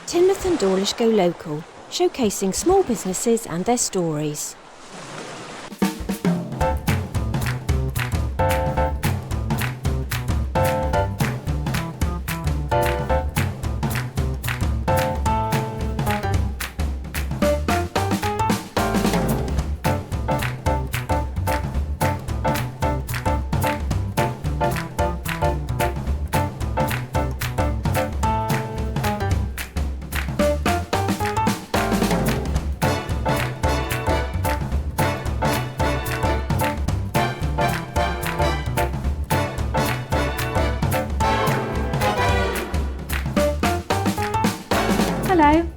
Teignmouth and Dawlish go local, showcasing small businesses and their stories. Hello,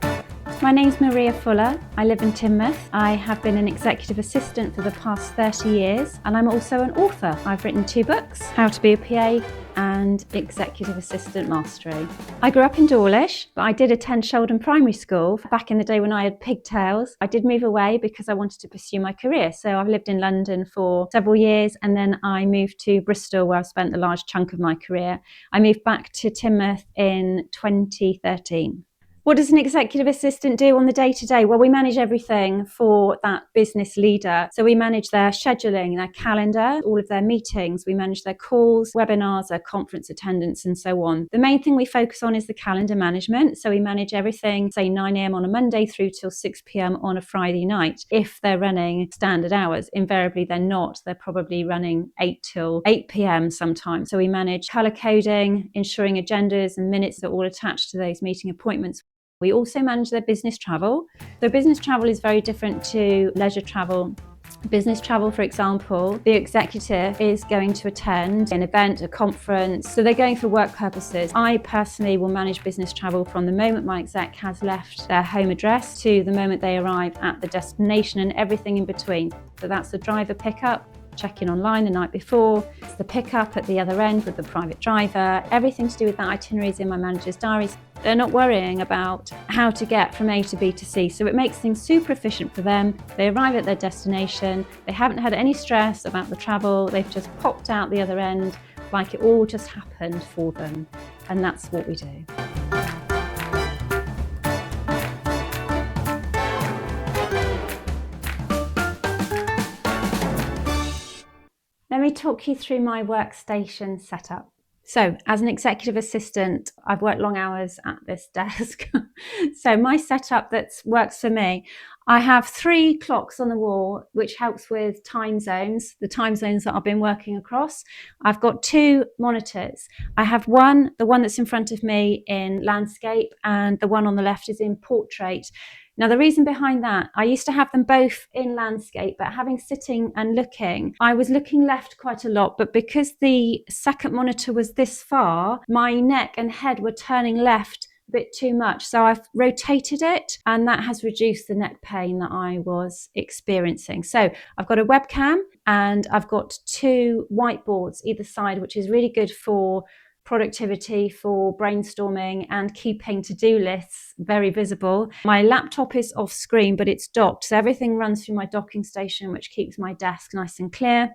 my name's Maria Fuller. I live in Teignmouth. I have been an executive assistant for the past 30 years and I'm also an author. I've written 2 books, How to be a PA and Executive Assistant Mastery. I grew up in Dawlish, but I did attend Sheldon Primary School back in the day when I had pigtails. I did move away because I wanted to pursue my career. So I've lived in London for several years and then I moved to Bristol where I've spent a large chunk of my career. I moved back to Teignmouth in 2013. What does an executive assistant do on the day-to-day? Well, we manage everything for that business leader. So we manage their scheduling, their calendar, all of their meetings. We manage their calls, webinars, their conference attendance, and so on. The main thing we focus on is the calendar management. So we manage everything, say 9 a.m. on a Monday through till 6 p.m. on a Friday night. If they're running standard hours, invariably they're not. They're probably running 8 till 8 p.m. sometimes. So we manage color coding, ensuring agendas and minutes are all attached to those meeting appointments. We also manage their business travel. So business travel is very different to leisure travel. Business travel, for example, the executive is going to attend an event, a conference, so they're going for work purposes. I personally will manage business travel from the moment my exec has left their home address to the moment they arrive at the destination and everything in between. So that's the driver pickup, check-in online the night before, it's the pickup at the other end with the private driver, everything to do with that itinerary is in my manager's diaries. They're not worrying about how to get from A to B to C, so it makes things super efficient for them. They arrive at their destination, they haven't had any stress about the travel, they've just popped out the other end like it all just happened for them, and that's what we do. Let me talk you through my workstation setup. So as an executive assistant, I've worked long hours at this desk. So my setup that works for me, I have 3 clocks on the wall, which helps with time zones, the time zones that I've been working across. I've got 2 monitors. I have the one that's in front of me in landscape, and the one on the left is in portrait. Now, the reason behind that, I used to have them both in landscape, but having sitting and looking, I was looking left quite a lot, but because the second monitor was this far, my neck and head were turning left a bit too much. So I've rotated it, and that has reduced the neck pain that I was experiencing. So I've got a webcam and I've got 2 whiteboards either side, which is really good for productivity, for brainstorming and keeping to-do lists very visible. My laptop is off screen, but it's docked, so everything runs through my docking station, which keeps my desk nice and clear.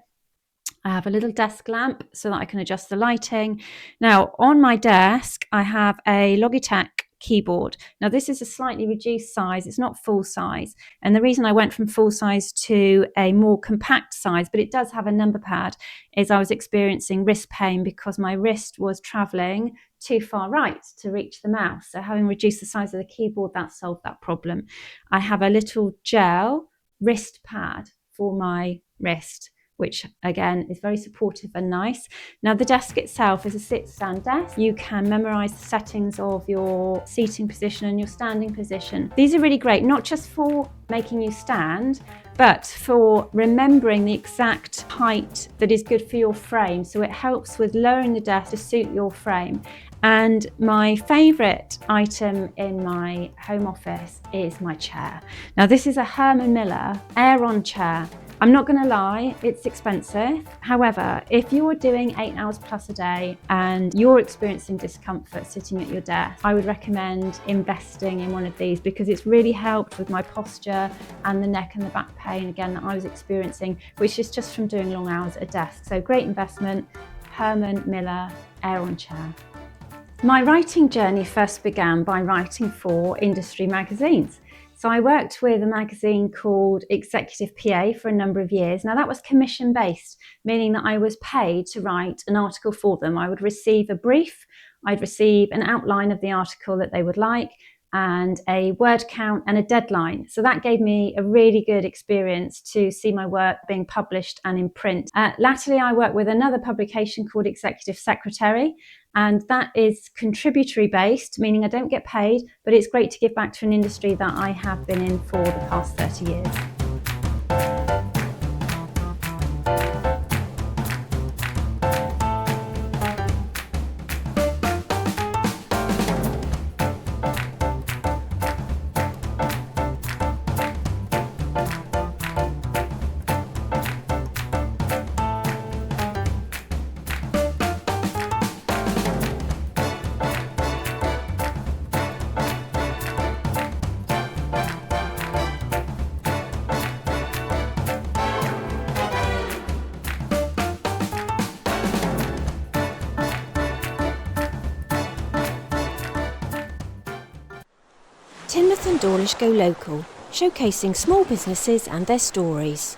I have a little desk lamp so that I can adjust the lighting. Now, on my desk, I have a Logitech keyboard. Now, this is a slightly reduced size. It's not full size. And the reason I went from full size to a more compact size, but it does have a number pad, is I was experiencing wrist pain because my wrist was traveling too far right to reach the mouse. So having reduced the size of the keyboard, that solved that problem. I have a little gel wrist pad for my wrist, which again is very supportive and nice. Now, the desk itself is a sit-stand desk. You can memorize the settings of your seating position and your standing position. These are really great, not just for making you stand, but for remembering the exact height that is good for your frame. So it helps with lowering the desk to suit your frame. And my favourite item in my home office is my chair. Now, this is a Herman Miller Aeron chair. I'm not going to lie, it's expensive. However, if you're doing 8 hours plus a day and you're experiencing discomfort sitting at your desk, I would recommend investing in one of these because it's really helped with my posture and the neck and the back pain, again, that I was experiencing, which is just from doing long hours at a desk. So great investment, Herman Miller Aeron chair. My writing journey first began by writing for industry magazines. So I worked with a magazine called Executive PA for a number of years. Now that was commission based, meaning that I was paid to write an article for them. I would receive a brief, I'd receive an outline of the article that they would like, and a word count and a deadline. So that gave me a really good experience to see my work being published and in print. Latterly, I work with another publication called Executive Secretary, and that is contributory based, meaning I don't get paid, but it's great to give back to an industry that I have been in for the past 30 years. Teignmouth and Dawlish go local, showcasing small businesses and their stories.